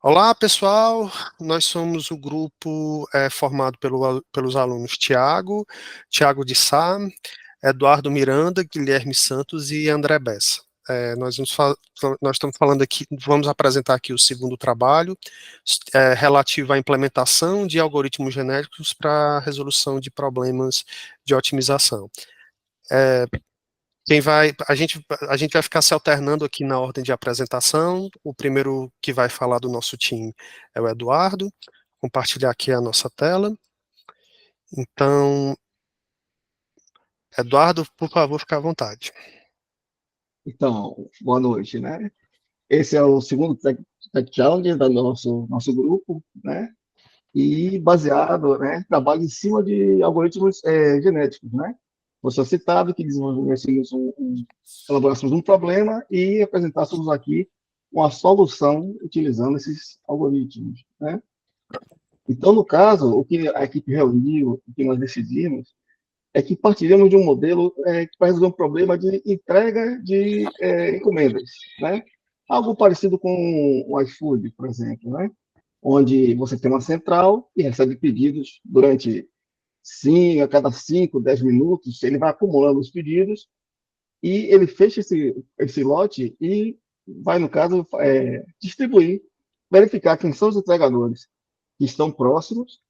Olá, pessoal. Nós somos o grupo formado pelos alunos Tiago de Sá, Eduardo Miranda, Guilherme Santos e André Bessa. Nós estamos falando aqui, vamos apresentar aqui o segundo trabalho, relativo à implementação de algoritmos genéticos para a resolução de problemas de otimização. A gente vai ficar se alternando aqui na ordem de apresentação. O primeiro que vai falar do nosso time é o Eduardo. Compartilhar aqui a nossa tela. Então, Eduardo, por favor, fique à vontade. Então, boa noite, né? Esse é o segundo Tech Challenge do nosso grupo, né? E baseado, né? Trabalho em cima de algoritmos genéticos, né? Você citado que desenvolvemos elaboração um problema e apresentássemos aqui uma solução utilizando esses algoritmos, né? Então, no caso, o que a equipe reuniu, o que nós decidimos, é que partiremos de um modelo que vai resolver um problema de entrega de encomendas, né? Algo parecido com o iFood, por exemplo, né? Onde você tem uma central e recebe pedidos durante a cada 5, 10 minutos, ele vai acumulando os pedidos e ele fecha esse lote e vai, no caso, distribuir, verificar quem são os entregadores que estão próximos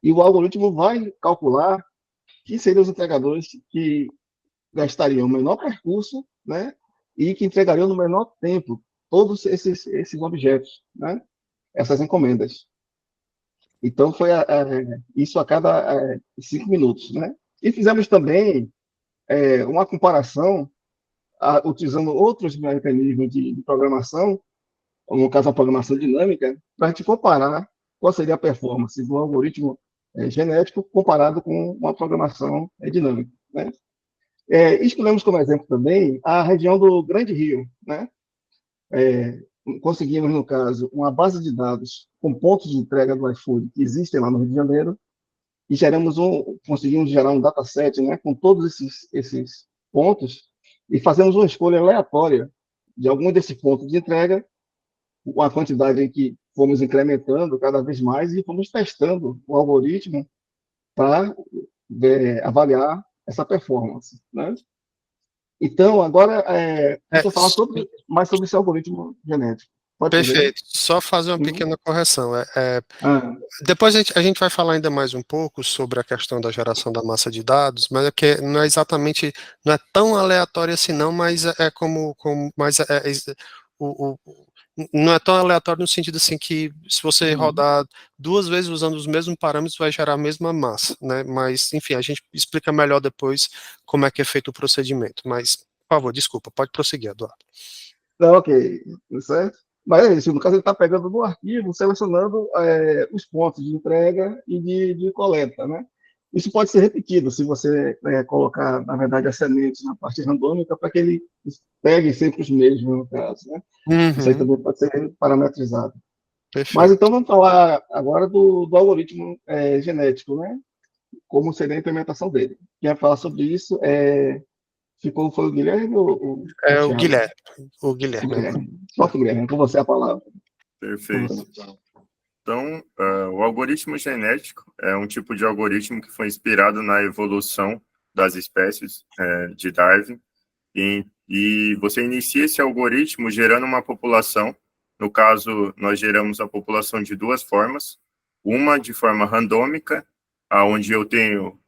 e o algoritmo vai calcular quem seriam os entregadores que gastariam o menor percurso, né, e que entregariam no menor tempo todos esses objetos, né, essas encomendas. Então, foi isso a cada 5 minutos, né? E fizemos também uma comparação utilizando outros mecanismos de programação, no caso a programação dinâmica, para a gente comparar qual seria a performance do algoritmo genético comparado com uma programação dinâmica, né? Escolhemos como exemplo também a região do Grande Rio, né? Conseguimos, no caso, uma base de dados com pontos de entrega do iFood que existem lá no Rio de Janeiro e conseguimos gerar um dataset, né, com todos esses pontos e fazemos uma escolha aleatória de algum desses pontos de entrega, uma quantidade em que fomos incrementando cada vez mais e fomos testando o algoritmo para avaliar essa performance, né? Então, agora, É, deixa eu falar mais sobre esse algoritmo genético. Pode fazer? Perfeito. Só fazer uma Uhum. pequena correção. Ah, Depois a gente vai falar ainda mais um pouco sobre a questão da geração da massa de dados, mas é que não é exatamente, não é tão aleatório assim não, mas é mas o, o- não é tão aleatório no sentido assim que se você uhum. rodar duas vezes usando os mesmos parâmetros vai gerar a mesma massa, né? Mas, enfim, a gente explica melhor depois como é que é feito o procedimento. Mas, por favor, desculpa, pode prosseguir, Eduardo. Não, ok, certo? Mas é isso, no caso ele está pegando no arquivo, selecionando os pontos de entrega e de coleta, né? Isso pode ser repetido se você colocar, na verdade, as sementes na parte randômica para que ele pegue sempre os mesmos, no caso, né? Isso aí Uhum, também pode ser parametrizado. Mas perfeito. então vamos falar agora do algoritmo genético, né? Como seria a implementação dele. Quem vai falar sobre isso foi o Guilherme ou o É o Thiago? Guilherme. O O Guilherme agora. Guilherme. Solta o Guilherme, com você a palavra. Com Perfeito. você. Então, o algoritmo genético é um tipo de algoritmo que foi inspirado na evolução das espécies de Darwin. E você inicia esse algoritmo gerando uma população. No caso, nós geramos a população de duas formas. Uma de forma randômica, onde eu tenho,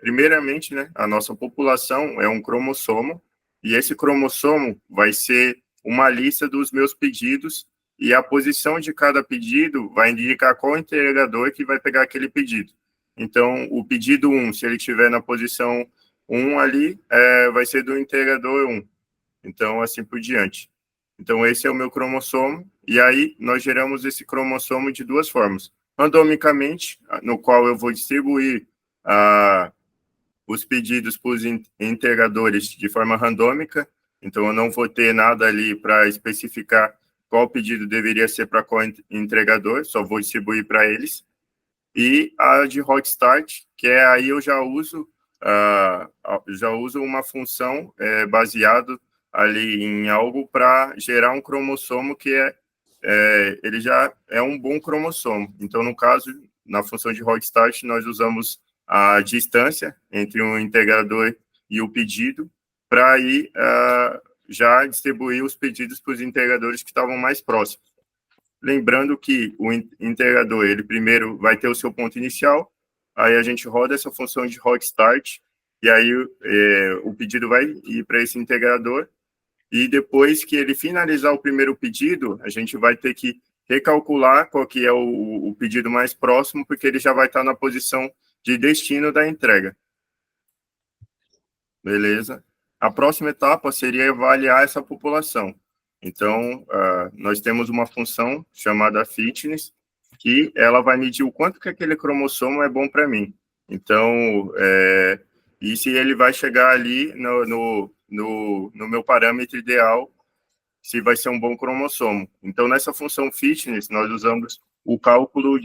primeiramente, né, a nossa população é um cromossomo, e esse cromossomo vai ser uma lista dos meus pedidos, e a posição de cada pedido vai indicar qual entregador que vai pegar aquele pedido. Então, o pedido 1, se ele estiver na posição 1 ali, vai ser do entregador 1. Então, assim por diante. Então, esse é o meu cromossomo, e aí nós geramos esse cromossomo de duas formas. Randomicamente, no qual eu vou distribuir os pedidos para os entregadores de forma randômica, então eu não vou ter nada ali para especificar qual pedido deveria ser para qual entregador, só vou distribuir para eles. E a de hot start, que aí eu já uso uma função baseado ali em algo para gerar um cromossomo que é ele já é um bom cromossomo. Então, no caso, na função de hot start, nós usamos a distância entre o integrador e o pedido para aí já distribuir os pedidos para os integradores que estavam mais próximos. Lembrando que o integrador, ele primeiro vai ter o seu ponto inicial, aí a gente roda essa função de hot start, e aí o pedido vai ir para esse integrador, e depois que ele finalizar o primeiro pedido, a gente vai ter que recalcular qual que é o pedido mais próximo, porque ele já vai estar na posição de destino da entrega. Beleza? A próxima etapa seria avaliar essa população. Então, nós temos uma função chamada fitness, que ela vai medir o quanto que aquele cromossomo é bom para mim. Então, e se ele vai chegar ali no meu parâmetro ideal, se vai ser um bom cromossomo. Então, nessa função fitness, nós usamos o cálculo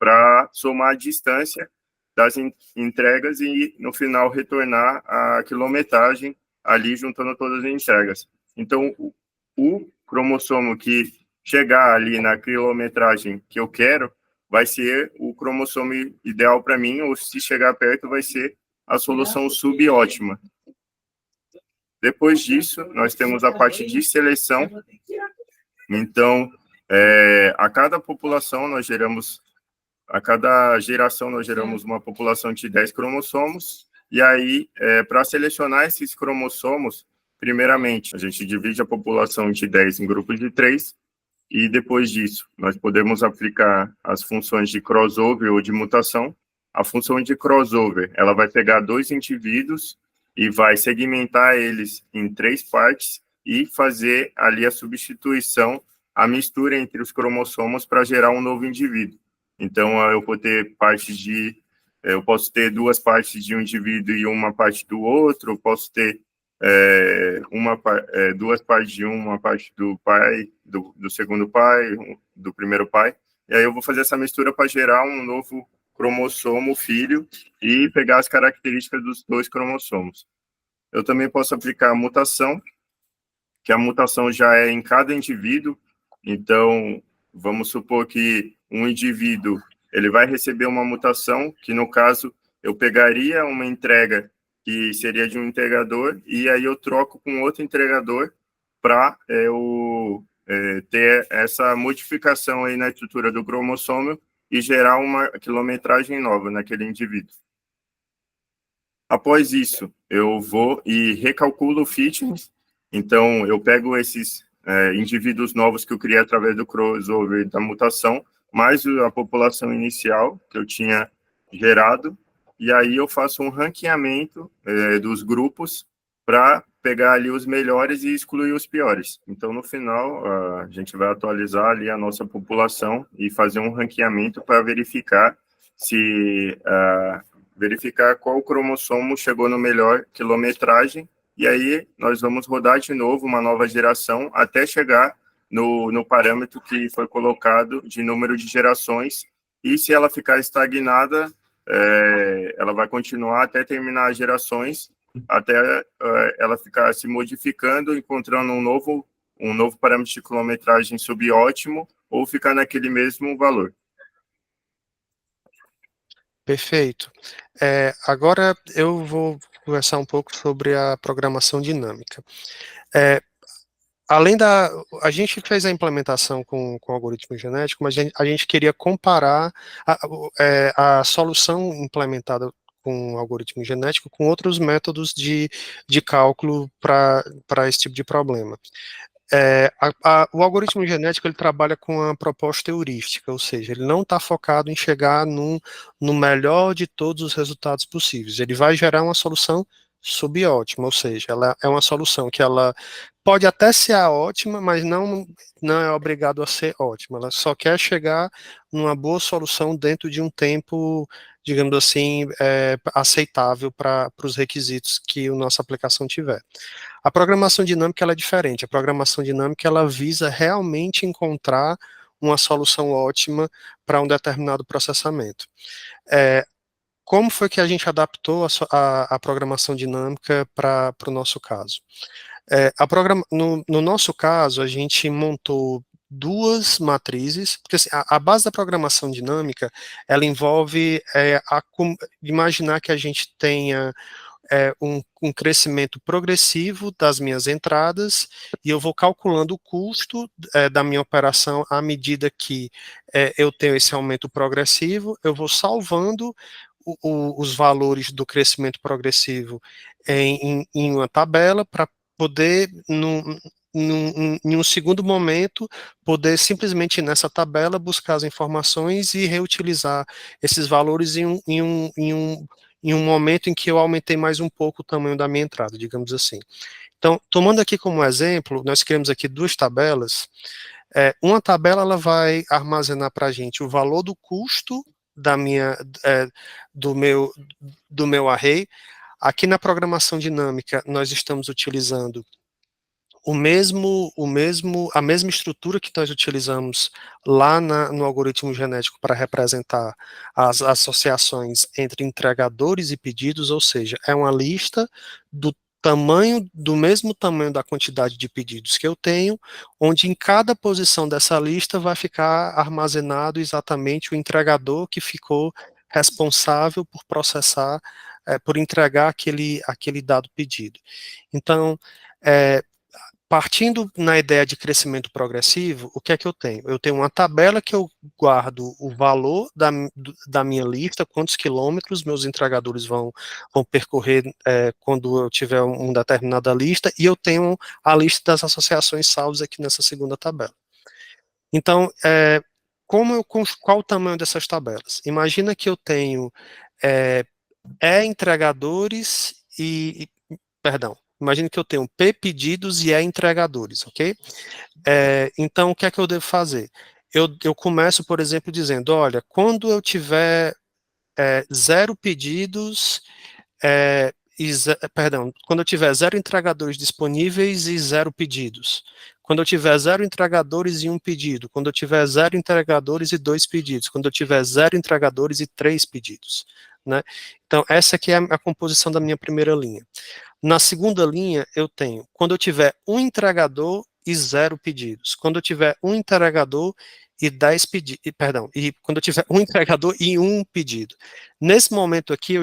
para somar a distância das entregas e, no final, retornar a quilometragem ali, juntando todas as entregas. Então, o cromossomo que chegar ali na quilometragem que eu quero vai ser o cromossomo ideal para mim, ou se chegar perto, vai ser a solução subótima. Depois disso, nós temos a parte de seleção. Então, a cada população, a cada geração, nós geramos uma população de 10 cromossomos, e aí, para selecionar esses cromossomos, primeiramente, a gente divide a população de 10 em grupos de 3, e depois disso, nós podemos aplicar as funções de crossover ou de mutação. A função de crossover, ela vai pegar 2 indivíduos e vai segmentar eles em 3 partes e fazer ali a substituição, a mistura entre os cromossomos para gerar um novo indivíduo. Então, eu posso ter 2 partes de um indivíduo e uma parte do outro, eu posso ter 2 partes de uma parte do pai, do segundo pai, do primeiro pai, e aí eu vou fazer essa mistura para gerar um novo cromossomo filho e pegar as características dos 2 cromossomos. Eu também posso aplicar a mutação, que a mutação já é em cada indivíduo. Então, vamos supor que um indivíduo ele vai receber uma mutação, que no caso eu pegaria uma entrega que seria de um integrador, e aí eu troco com outro integrador para ter essa modificação aí na estrutura do cromossomo e gerar uma quilometragem nova naquele indivíduo. Após isso, eu vou e recalculo o fitness. Então, eu pego esses indivíduos novos que eu criei através do crossover da mutação, mais a população inicial que eu tinha gerado, e aí eu faço um ranqueamento dos grupos para pegar ali os melhores e excluir os piores. Então, no final, a gente vai atualizar ali a nossa população e fazer um ranqueamento para verificar qual cromossomo chegou no melhor quilometragem, e aí nós vamos rodar de novo uma nova geração até chegar no parâmetro que foi colocado de número de gerações, e se ela ficar estagnada, ela vai continuar até terminar as gerações, até ela ficar se modificando, encontrando um novo parâmetro de quilometragem subótimo, ou ficar naquele mesmo valor. Perfeito. Agora eu vou conversar um pouco sobre a programação dinâmica. A gente fez a implementação com algoritmo genético, mas a gente queria comparar a solução implementada com algoritmo genético com outros métodos de cálculo para esse tipo de problema. O algoritmo genético ele trabalha com a proposta heurística, ou seja, ele não está focado em chegar no melhor de todos os resultados possíveis. Ele vai gerar uma solução subótima, ou seja, ela é uma solução que ela pode até ser a ótima, mas não é obrigado a ser ótima. Ela só quer chegar numa boa solução dentro de um tempo, digamos assim, aceitável para os requisitos que a nossa aplicação tiver. A programação dinâmica ela é diferente. A programação dinâmica ela visa realmente encontrar uma solução ótima para um determinado processamento. Como foi que a gente adaptou a programação dinâmica para o nosso caso? No nosso caso, a gente montou duas matrizes, porque assim, a base da programação dinâmica, ela envolve imaginar que a gente tenha um crescimento progressivo das minhas entradas, e eu vou calculando o custo da minha operação à medida que eu tenho esse aumento progressivo, eu vou salvando os valores do crescimento progressivo em uma tabela para poder, em um segundo momento, poder simplesmente ir nessa tabela, buscar as informações e reutilizar esses valores em um momento em que eu aumentei mais um pouco o tamanho da minha entrada, digamos assim. Então, tomando aqui como exemplo, nós criamos aqui duas tabelas. Uma tabela ela vai armazenar para a gente o valor do custo da minha, do meu array. Aqui na programação dinâmica, nós estamos utilizando a mesma estrutura que nós utilizamos lá no algoritmo genético para representar as associações entre entregadores e pedidos, ou seja, é uma lista do mesmo tamanho da quantidade de pedidos que eu tenho, onde em cada posição dessa lista vai ficar armazenado exatamente o entregador que ficou responsável por processar, por entregar aquele dado pedido. Então, partindo na ideia de crescimento progressivo, o que é que eu tenho? Eu tenho uma tabela que eu guardo o valor da minha lista, quantos quilômetros meus entregadores vão percorrer quando eu tiver uma determinada lista, e eu tenho a lista das associações salvas aqui nessa segunda tabela. Então, qual o tamanho dessas tabelas? Imagina que eu tenho entregadores perdão, imagine que eu tenho P pedidos e E entregadores, ok? Então, o que é que eu devo fazer? Eu começo, por exemplo, dizendo, olha, quando eu tiver 0 pedidos, quando eu tiver 0 entregadores disponíveis e 0 pedidos. Quando eu tiver 0 entregadores e 1 pedido. Quando eu tiver 0 entregadores e 2 pedidos. Quando eu tiver 0 entregadores e 3 pedidos. Né? Então, essa aqui é a composição da minha primeira linha. Na segunda linha, eu tenho, quando eu tiver um entregador e 0 pedidos. Quando eu tiver um entregador e 10 pedidos, e quando eu tiver um entregador e 1 pedido. Nesse momento aqui,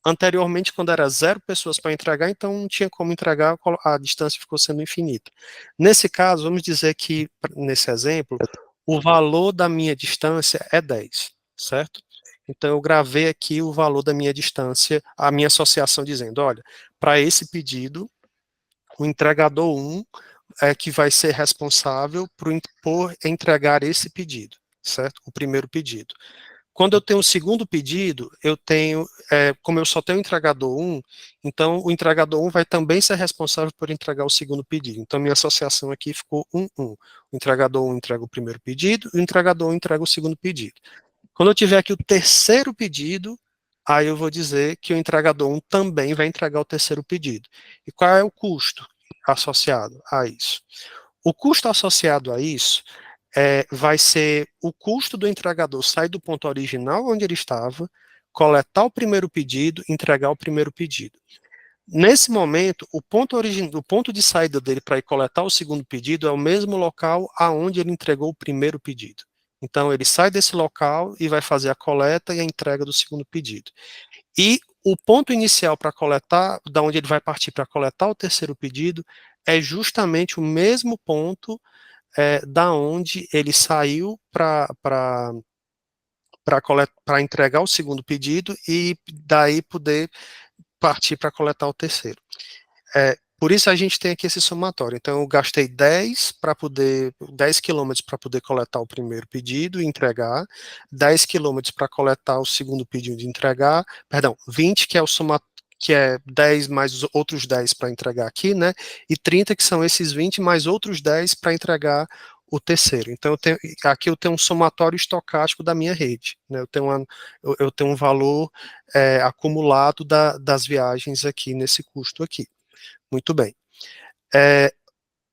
anteriormente, quando era 0 pessoas para entregar, então não tinha como entregar, a distância ficou sendo infinita. Nesse caso, vamos dizer que, nesse exemplo, o valor da minha distância é 10, certo? Então, eu gravei aqui o valor da minha distância, a minha associação dizendo, olha, para esse pedido, o entregador 1 é que vai ser responsável por entregar esse pedido, certo? O primeiro pedido. Quando eu tenho o segundo pedido, eu tenho, como eu só tenho o entregador 1, então o entregador 1 vai também ser responsável por entregar o segundo pedido. Então, minha associação aqui ficou 1, 1. O entregador 1 entrega o primeiro pedido, e o entregador 1 entrega o segundo pedido. Quando eu tiver aqui o terceiro pedido, aí eu vou dizer que o entregador 1 também vai entregar o terceiro pedido. E qual é o custo associado a isso? O custo associado a isso vai ser o custo do entregador sair do ponto original onde ele estava, coletar o primeiro pedido, entregar o primeiro pedido. Nesse momento, o ponto de saída dele para ir coletar o segundo pedido é o mesmo local aonde ele entregou o primeiro pedido. Então, ele sai desse local e vai fazer a coleta e a entrega do segundo pedido. E o ponto inicial para coletar, da onde ele vai partir para coletar o terceiro pedido, é justamente o mesmo ponto da onde ele saiu para entregar o segundo pedido e daí poder partir para coletar o terceiro. Por isso a gente tem aqui esse somatório. Então, eu gastei 10 quilômetros para poder coletar o primeiro pedido e entregar, 10 quilômetros para coletar o segundo pedido e entregar, 20, que é o somatório, que é 10 mais os outros 10 para entregar aqui, né? E 30, que são esses 20 mais outros 10 para entregar o terceiro. Então, aqui eu tenho um somatório estocástico da minha rede, né? Eu tenho um valor acumulado das viagens aqui nesse custo aqui. Muito bem.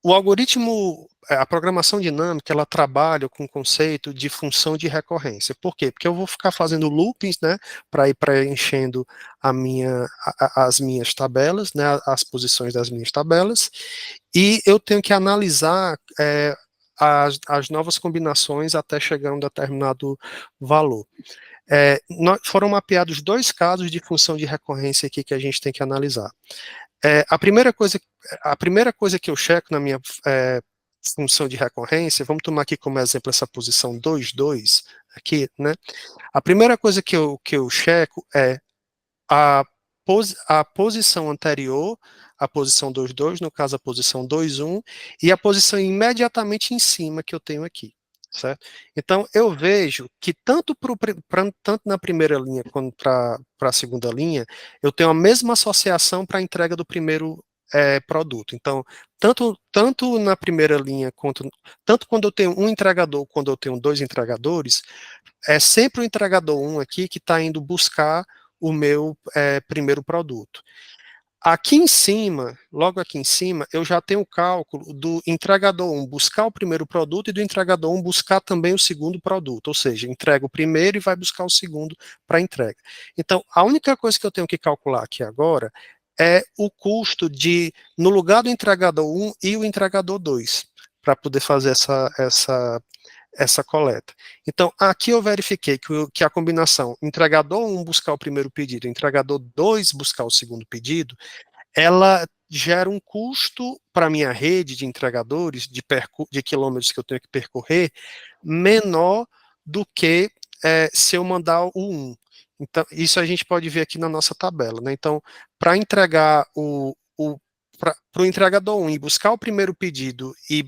O algoritmo, a programação dinâmica, ela trabalha com o conceito de função de recorrência. Por quê? Porque eu vou ficar fazendo loopings, né, para ir preenchendo as minhas tabelas, né, as posições das minhas tabelas, e eu tenho que analisar as novas combinações até chegar a um determinado valor. Foram mapeados 2 casos de função de recorrência aqui que a gente tem que analisar. A primeira coisa que eu checo na minha função de recorrência, vamos tomar aqui como exemplo essa posição 2, 2, aqui, né? A primeira coisa que eu checo é a posição anterior, a posição 2, 2, no caso a posição 2, 1, e a posição imediatamente em cima que eu tenho aqui, certo? Então, eu vejo que tanto na primeira linha quanto para a segunda linha, eu tenho a mesma associação para a entrega do primeiro produto. Então, tanto na primeira linha, tanto quando eu tenho um entregador, quando eu tenho 2 entregadores, é sempre o entregador 1 aqui que está indo buscar o meu primeiro produto. Aqui em cima, logo aqui em cima, eu já tenho o cálculo do entregador 1 buscar o primeiro produto e do entregador 1 buscar também o segundo produto, ou seja, entrega o primeiro e vai buscar o segundo para entrega. Então, a única coisa que eu tenho que calcular aqui agora é o custo no lugar do entregador 1 e o entregador 2, para poder fazer essa coleta. Então, aqui eu verifiquei que a combinação entregador 1 buscar o primeiro pedido, entregador 2 buscar o segundo pedido, ela gera um custo para a minha rede de entregadores, de quilômetros que eu tenho que percorrer, menor do que se eu mandar o 1. Então, isso a gente pode ver aqui na nossa tabela, né? Então, para entregar para o entregador 1 e buscar o primeiro pedido e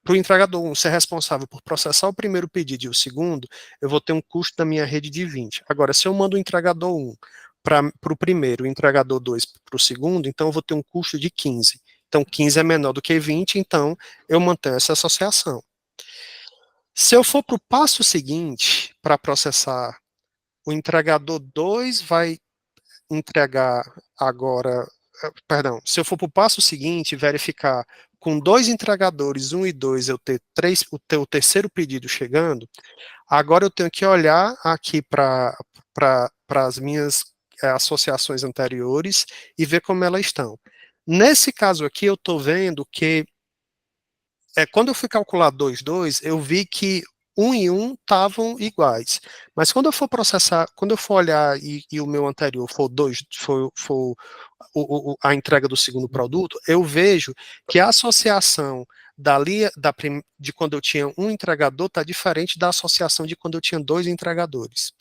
para o entregador 1 ser responsável por processar o primeiro pedido e o segundo, eu vou ter um custo da minha rede de 20. Agora, se eu mando o entregador 1 para o primeiro, o entregador 2 para o segundo, então eu vou ter um custo de 15. Então, 15 é menor do que 20, então eu mantenho essa associação. Se eu for para o passo seguinte, para processar, o entregador 2 vai entregar agora, perdão, se eu for para o passo seguinte, verificar com 2 entregadores, 1 e 2, eu ter o terceiro pedido chegando, agora eu tenho que olhar aqui para as minhas associações anteriores e ver como elas estão. Nesse caso aqui, eu estou vendo que quando eu fui calcular 2, 2, eu vi que 1 e 1 estavam iguais. Mas quando eu for processar, quando eu for olhar e o meu anterior for 2, for a entrega do segundo produto, eu vejo que a associação de quando eu tinha um entregador está diferente da associação de quando eu tinha 2 entregadores.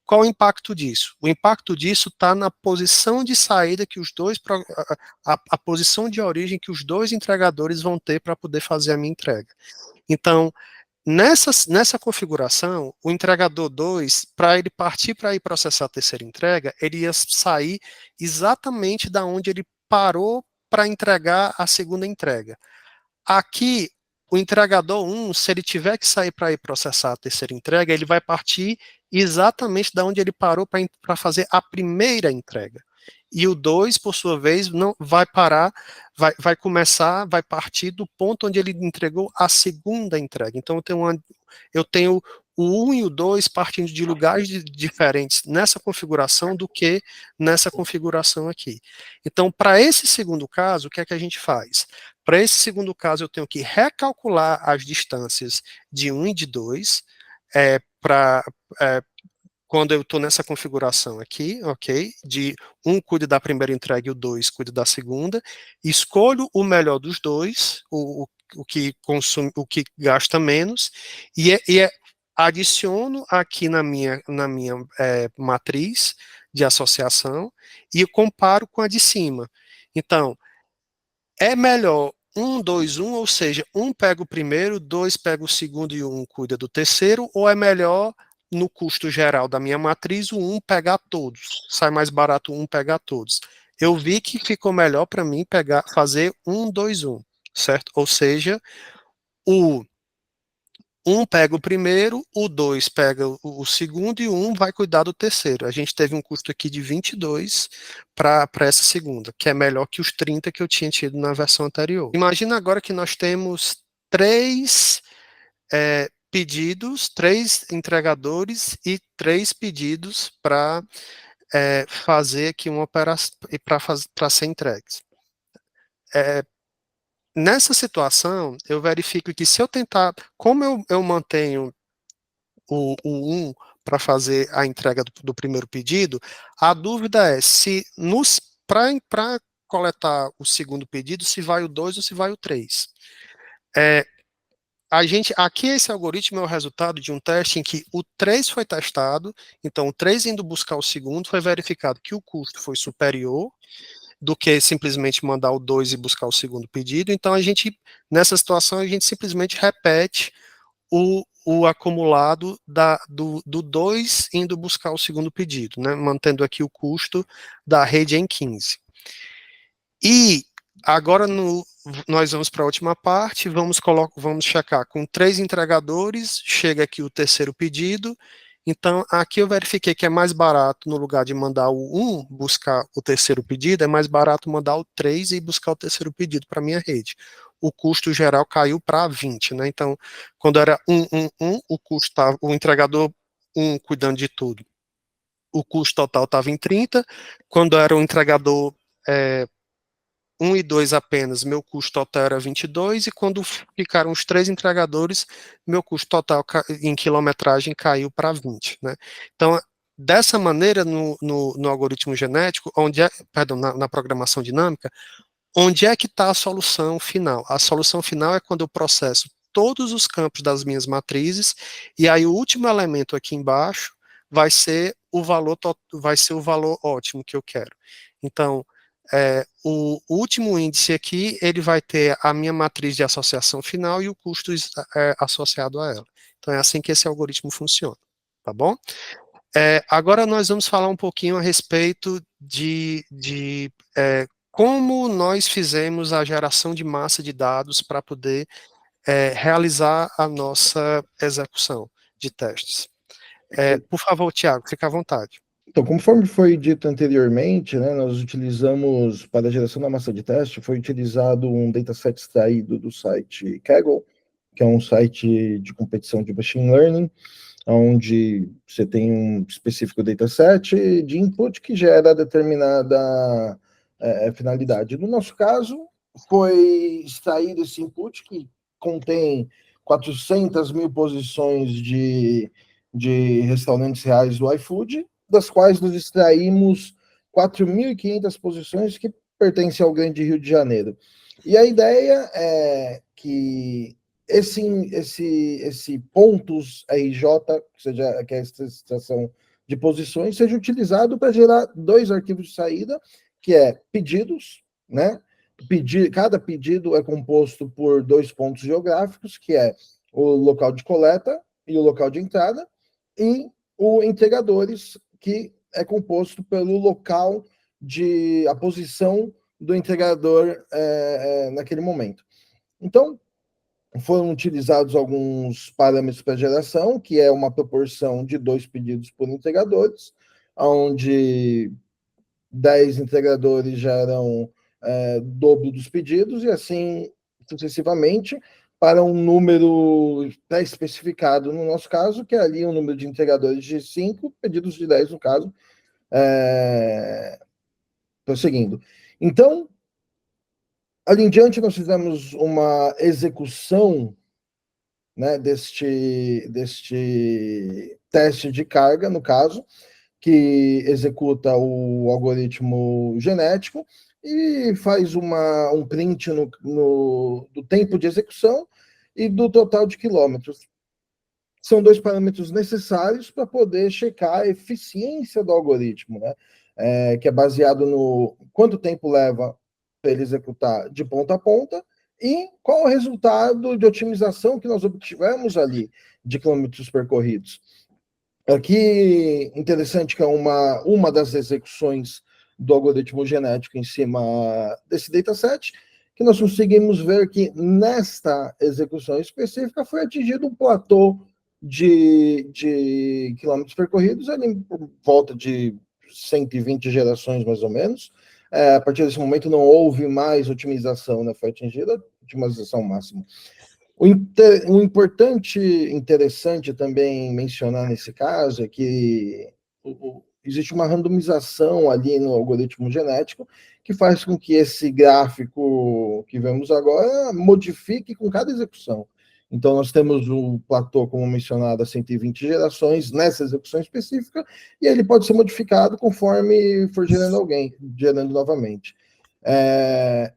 Qual o impacto disso? O impacto disso está na posição de saída que os dois, a posição de origem que os 2 entregadores vão ter para poder fazer a minha entrega. Então, nessa configuração, o entregador 2, para ele partir para ir processar a terceira entrega, ele ia sair exatamente da onde ele parou para entregar a segunda entrega. Aqui, o entregador 1, se ele tiver que sair para ir processar a terceira entrega, ele vai partir exatamente da onde ele parou para fazer a primeira entrega. E o 2, por sua vez, não vai parar, vai partir do ponto onde ele entregou a segunda entrega. Então, eu tenho o 1 e o 2 partindo de lugares diferentes nessa configuração do que nessa configuração aqui. Então, para esse segundo caso, o que é que a gente faz? Para esse segundo caso, eu tenho que recalcular as distâncias de 1 e de 2, quando eu estou nessa configuração aqui, ok? De 1 cuida da primeira entrega e o 2 cuida da segunda. Escolho o melhor dos dois, o que consome, o que gasta menos, e adiciono aqui na minha matriz de associação e comparo com a de cima. Então, é melhor 1, 2, 1, ou seja, 1 pega o primeiro, 2 pega o segundo e o 1 cuida do terceiro, ou é melhor, no custo geral da minha matriz, o 1 pegar todos? Sai mais barato 1 pegar todos. Eu vi que ficou melhor para mim fazer 1, 2, 1, certo? Ou seja, o 1 pega o primeiro, o 2 pega o segundo e o 1 vai cuidar do terceiro. A gente teve um custo aqui de 22 para essa segunda, que é melhor que os 30 que eu tinha tido na versão anterior. Imagina agora que nós temos 3 pedidos, 3 entregadores e 3 pedidos para fazer aqui uma operação para ser entregues. nessa situação, eu verifico que se eu tentar, como eu mantenho o 1 para fazer a entrega do primeiro pedido, a dúvida é se para coletar o segundo pedido, se vai o 2 ou se vai o 3. Aqui esse algoritmo é o resultado de um teste em que o 3 foi testado, então o 3 indo buscar o segundo, foi verificado que o custo foi superior do que simplesmente mandar o 2 e buscar o segundo pedido, então nessa situação, a gente simplesmente repete o acumulado do 2 indo buscar o segundo pedido, né, mantendo aqui o custo da rede em 15. E agora nós vamos para a última parte, vamos checar com 3 entregadores, chega aqui o terceiro pedido, então aqui eu verifiquei que é mais barato, no lugar de mandar o 1 buscar o terceiro pedido, é mais barato mandar o 3 e buscar o terceiro pedido para minha rede. O custo geral caiu para 20, né? Então, quando era 1, o custo tava, o entregador 1 cuidando de tudo, o custo total estava em 30, quando era o entregador 1 e 2 apenas, meu custo total era 22, e quando ficaram os 3 entregadores, meu custo total em quilometragem caiu para 20, né? Então, dessa maneira, no algoritmo genético, na programação dinâmica, onde é que está a solução final? A solução final é quando eu processo todos os campos das minhas matrizes, e aí o último elemento aqui embaixo vai ser o valor ótimo que eu quero. Então, o último índice aqui, ele vai ter a minha matriz de associação final e o custo associado a ela. Então, é assim que esse algoritmo funciona, tá bom? Agora nós vamos falar um pouquinho a respeito de como nós fizemos a geração de massa de dados para poder realizar a nossa execução de testes. Por favor, Tiago, fique à vontade. Então, conforme foi dito anteriormente, né, nós utilizamos, para a geração da massa de teste, foi utilizado um dataset extraído do site Kaggle, que é um site de competição de machine learning, onde você tem um específico dataset de input que gera determinada finalidade. No nosso caso, foi extraído esse input que contém 400 mil posições de restaurantes reais do iFood, das quais nós extraímos 4.500 posições que pertencem ao Grande Rio de Janeiro. E a ideia é que esse pontos RJ, que é a extração de posições, seja utilizado para gerar 2 arquivos de saída, que é pedidos, né? Cada pedido é composto por 2 pontos geográficos, que é o local de coleta e o local de entrada, e o entregadores, que é composto pelo local a posição do entregador naquele momento. Então, foram utilizados alguns parâmetros para geração, que é uma proporção de 2 pedidos por entregadores, onde 10 entregadores geram dobro dos pedidos, e assim sucessivamente, para um número pré-especificado, no nosso caso, que é ali um número de entregadores de 5, pedidos de 10, no caso, prosseguindo. Então, ali em diante, nós fizemos uma execução, né, deste teste de carga, no caso, que executa o algoritmo genético e faz um print do tempo de execução e do total de quilômetros. São 2 parâmetros necessários para poder checar a eficiência do algoritmo, né? Que é baseado no quanto tempo leva para ele executar de ponta a ponta e qual o resultado de otimização que nós obtivemos ali de quilômetros percorridos. Aqui, interessante que é uma das execuções do algoritmo genético em cima desse dataset, que nós conseguimos ver que nesta execução específica foi atingido um platô de quilômetros percorridos, ali por volta de 120 gerações, mais ou menos. A partir desse momento não houve mais otimização, né? Foi atingida a otimização máxima. O importante, interessante também mencionar nesse caso é que existe uma randomização ali no algoritmo genético que faz com que esse gráfico que vemos agora modifique com cada execução. Então, nós temos o platô, como mencionado, a 120 gerações nessa execução específica, e ele pode ser modificado conforme for gerando novamente.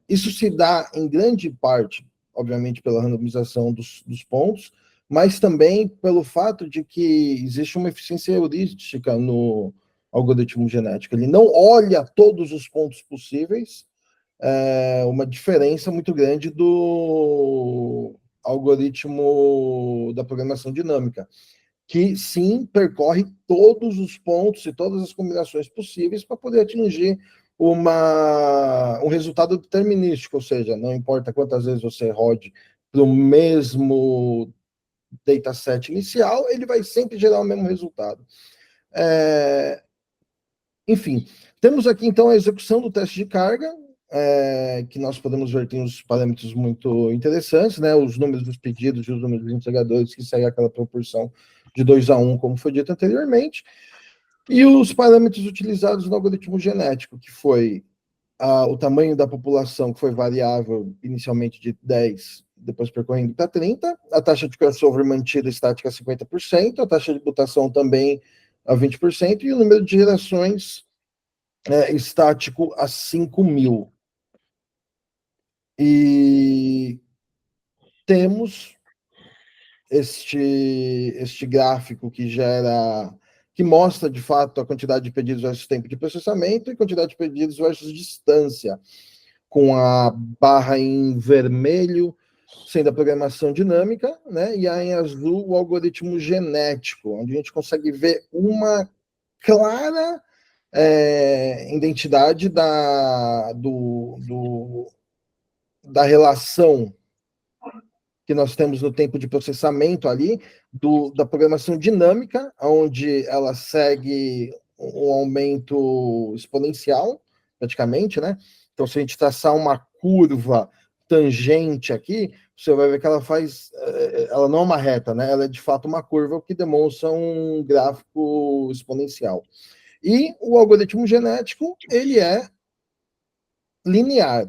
Isso se dá em grande parte, obviamente, pela randomização dos pontos, mas também pelo fato de que existe uma eficiência heurística no algoritmo genético. Ele não olha todos os pontos possíveis, uma diferença muito grande do algoritmo da programação dinâmica, que sim percorre todos os pontos e todas as combinações possíveis para poder atingir um resultado determinístico, ou seja, não importa quantas vezes você rode para o mesmo dataset inicial, ele vai sempre gerar o mesmo resultado. Enfim, temos aqui então a execução do teste de carga, que nós podemos ver tem uns parâmetros muito interessantes, né? Os números dos pedidos e os números dos entregadores, que segue aquela proporção de 2:1, como foi dito anteriormente, e os parâmetros utilizados no algoritmo genético, que foi o tamanho da população, que foi variável inicialmente de 10, depois percorrendo para 30, a taxa de crossover mantida estática a 50%, a taxa de mutação também a 20%, e o número de gerações estático a 5.000. E temos este gráfico que mostra, de fato, a quantidade de pedidos versus tempo de processamento e quantidade de pedidos versus distância, com a barra em vermelho sendo a programação dinâmica, né, e a em azul o algoritmo genético, onde a gente consegue ver uma clara identidade da relação que nós temos no tempo de processamento ali, da programação dinâmica, onde ela segue um aumento exponencial, praticamente, né? Então, se a gente traçar uma curva tangente aqui, você vai ver que ela não é uma reta, né? Ela é de fato uma curva que demonstra um gráfico exponencial. E o algoritmo genético, ele é linear.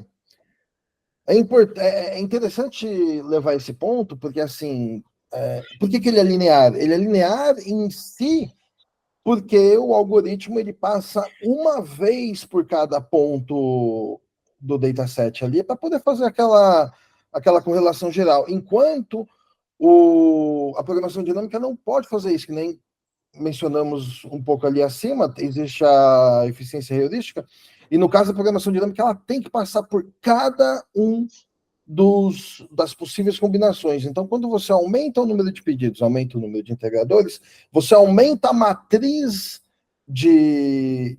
É interessante levar esse ponto, porque assim, por que ele é linear? Ele é linear em si, porque o algoritmo ele passa uma vez por cada ponto do dataset ali, para poder fazer aquela correlação geral, enquanto a programação dinâmica não pode fazer isso, que nem mencionamos um pouco ali acima, existe a eficiência heurística, e no caso da programação dinâmica, ela tem que passar por cada um das possíveis combinações. Então, quando você aumenta o número de pedidos, aumenta o número de integradores, você aumenta a matriz de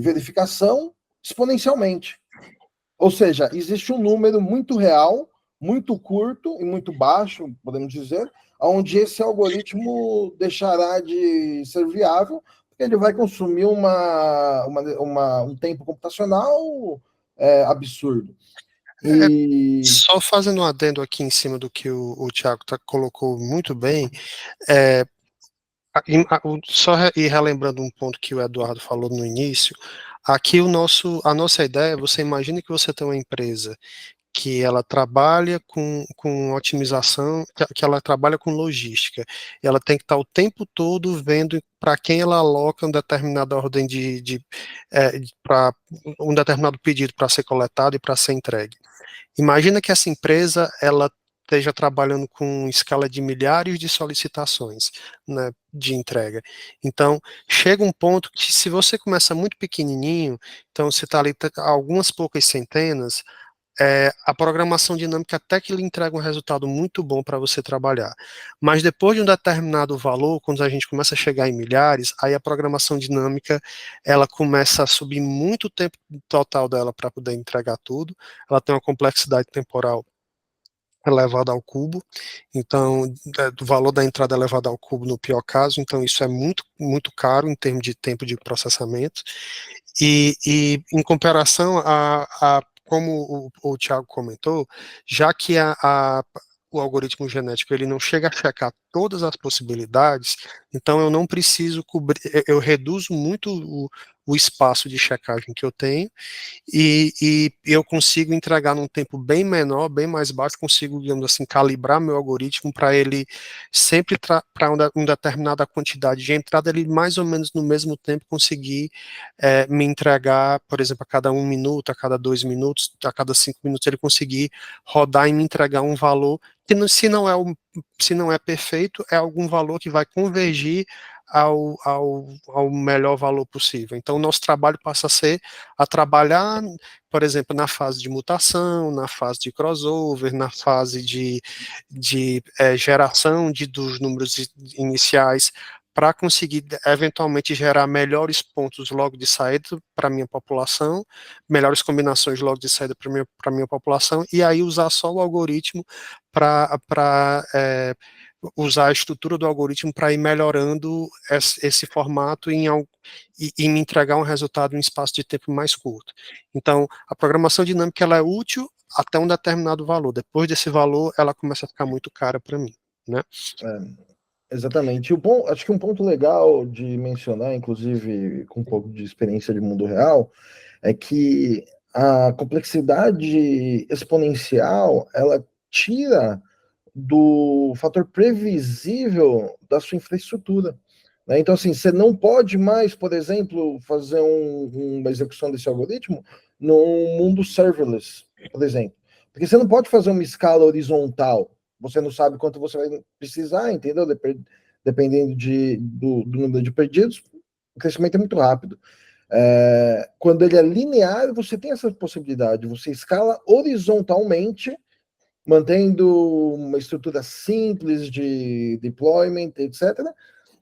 verificação exponencialmente. Ou seja, existe um número muito real, muito curto e muito baixo, podemos dizer, onde esse algoritmo deixará de ser viável, porque ele vai consumir um tempo computacional absurdo. Só fazendo um adendo aqui em cima do que o Thiago colocou muito bem, só ir relembrando um ponto que o Eduardo falou no início, aqui a nossa ideia, você imagina que você tem uma empresa que ela trabalha com otimização, que ela trabalha com logística, e ela tem que estar o tempo todo vendo para quem ela aloca uma determinada ordem para um determinado pedido para ser coletado e para ser entregue. Imagina que essa empresa ela esteja trabalhando com escala de milhares de solicitações, né, de entrega. Então, chega um ponto que se você começa muito pequenininho, então você está ali algumas poucas centenas, a programação dinâmica até que lhe entrega um resultado muito bom para você trabalhar. Mas depois de um determinado valor, quando a gente começa a chegar em milhares, aí a programação dinâmica ela começa a subir muito o tempo total dela para poder entregar tudo. Ela tem uma complexidade temporal elevada ao cubo, então o valor da entrada é elevado ao cubo no pior caso, então isso é muito, muito caro em termos de tempo de processamento, e em comparação como o Thiago comentou, já que o algoritmo genético ele não chega a checar todas as possibilidades, então eu não preciso cobrir, eu reduzo muito o espaço de checagem que eu tenho, e eu consigo entregar num tempo bem menor, bem mais baixo, consigo, digamos assim, calibrar meu algoritmo para ele sempre para uma determinada quantidade de entrada, ele mais ou menos no mesmo tempo conseguir me entregar, por exemplo, a cada 1 minuto, a cada 2 minutos, a cada 5 minutos, ele conseguir rodar e me entregar um valor que se não é perfeito, é algum valor que vai convergir ao melhor valor possível. Então, o nosso trabalho passa a trabalhar, por exemplo, na fase de mutação, na fase de crossover, na fase de geração dos números iniciais, para conseguir eventualmente gerar melhores pontos logo de saída para a minha população, melhores combinações logo de saída para a minha população, e aí usar só o algoritmo para usar a estrutura do algoritmo para ir melhorando esse formato e me entregar um resultado em um espaço de tempo mais curto. Então, a programação dinâmica ela é útil até um determinado valor. Depois desse valor, ela começa a ficar muito cara para mim, né? Exatamente. Acho que um ponto legal de mencionar, inclusive com um pouco de experiência de mundo real, é que a complexidade exponencial ela tira do fator previsível da sua infraestrutura, né? Então, assim, você não pode mais, por exemplo, fazer uma execução desse algoritmo num mundo serverless, por exemplo. Porque você não pode fazer uma escala horizontal. Você não sabe quanto você vai precisar, entendeu? Dependendo do número de pedidos, o crescimento é muito rápido. Quando ele é linear, você tem essa possibilidade. Você escala horizontalmente, mantendo uma estrutura simples de deployment, etc.,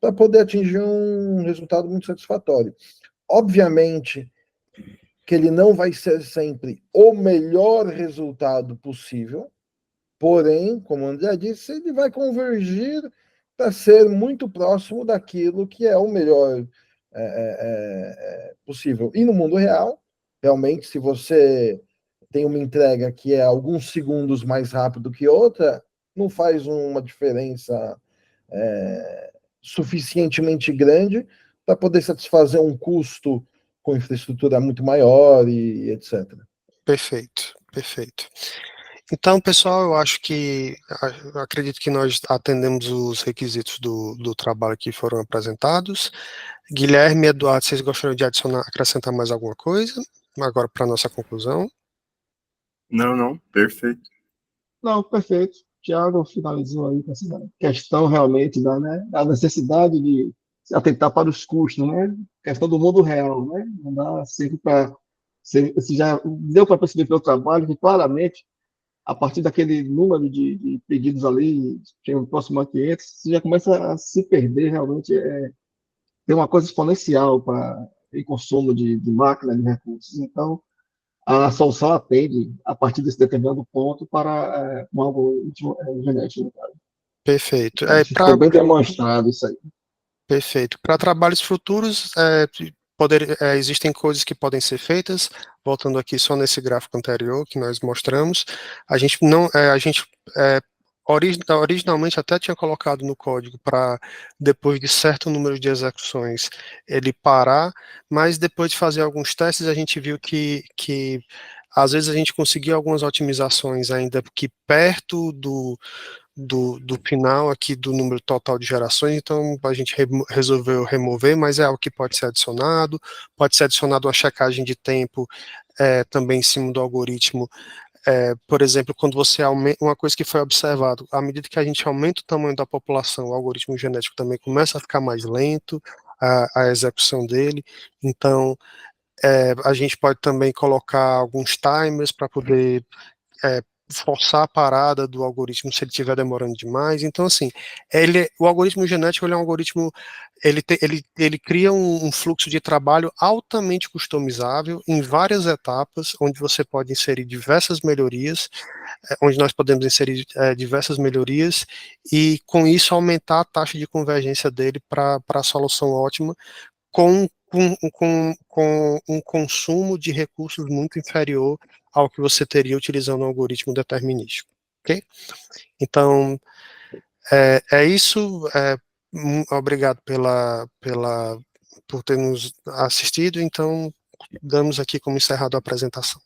para poder atingir um resultado muito satisfatório. Obviamente que ele não vai ser sempre o melhor resultado possível, porém, como o André disse, ele vai convergir para ser muito próximo daquilo que é o melhor possível. E no mundo real, realmente, se você tem uma entrega que é alguns segundos mais rápido que outra, não faz uma diferença suficientemente grande para poder satisfazer um custo com infraestrutura muito maior e etc. Perfeito, perfeito. Então, pessoal, eu acredito que nós atendemos os requisitos do trabalho que foram apresentados. Guilherme e Eduardo, vocês gostariam de acrescentar mais alguma coisa? Agora para a nossa conclusão. Não, perfeito. Não, perfeito. Tiago finalizou aí com essa questão realmente da necessidade de se atentar para os custos, né? Questão do mundo real, né? Não dá sempre para. Se já deu para perceber pelo trabalho que claramente, a partir daquele número de pedidos ali, chegando próximo a 500, você já começa a se perder realmente. Tem uma coisa exponencial para em consumo de máquina, de recursos. Então, a solução atende a partir desse determinado ponto para um algoritmo genético. Perfeito. Acho que ficou bem demonstrado isso aí. Perfeito. Para trabalhos futuros, existem coisas que podem ser feitas, voltando aqui só nesse gráfico anterior que nós mostramos, a gente não, originalmente até tinha colocado no código para, depois de certo número de execuções, ele parar, mas depois de fazer alguns testes, a gente viu que às vezes a gente conseguia algumas otimizações ainda que perto do final aqui do número total de gerações, então a gente resolveu remover, mas é algo que pode ser adicionado uma checagem de tempo também em cima do algoritmo. Por exemplo, quando você aumenta, uma coisa que foi observado, à medida que a gente aumenta o tamanho da população, o algoritmo genético também começa a ficar mais lento, a execução dele, então a gente pode também colocar alguns timers para poder forçar a parada do algoritmo se ele estiver demorando demais. Então, assim, o algoritmo genético ele é um algoritmo, ele cria um fluxo de trabalho altamente customizável em várias etapas, onde você pode inserir diversas melhorias, onde nós podemos inserir diversas melhorias e, com isso, aumentar a taxa de convergência dele para a solução ótima, com um consumo de recursos muito inferior ao que você teria utilizando um algoritmo determinístico, ok? Então, é isso. Obrigado pela por ter nos assistido, então damos aqui como encerrado a apresentação.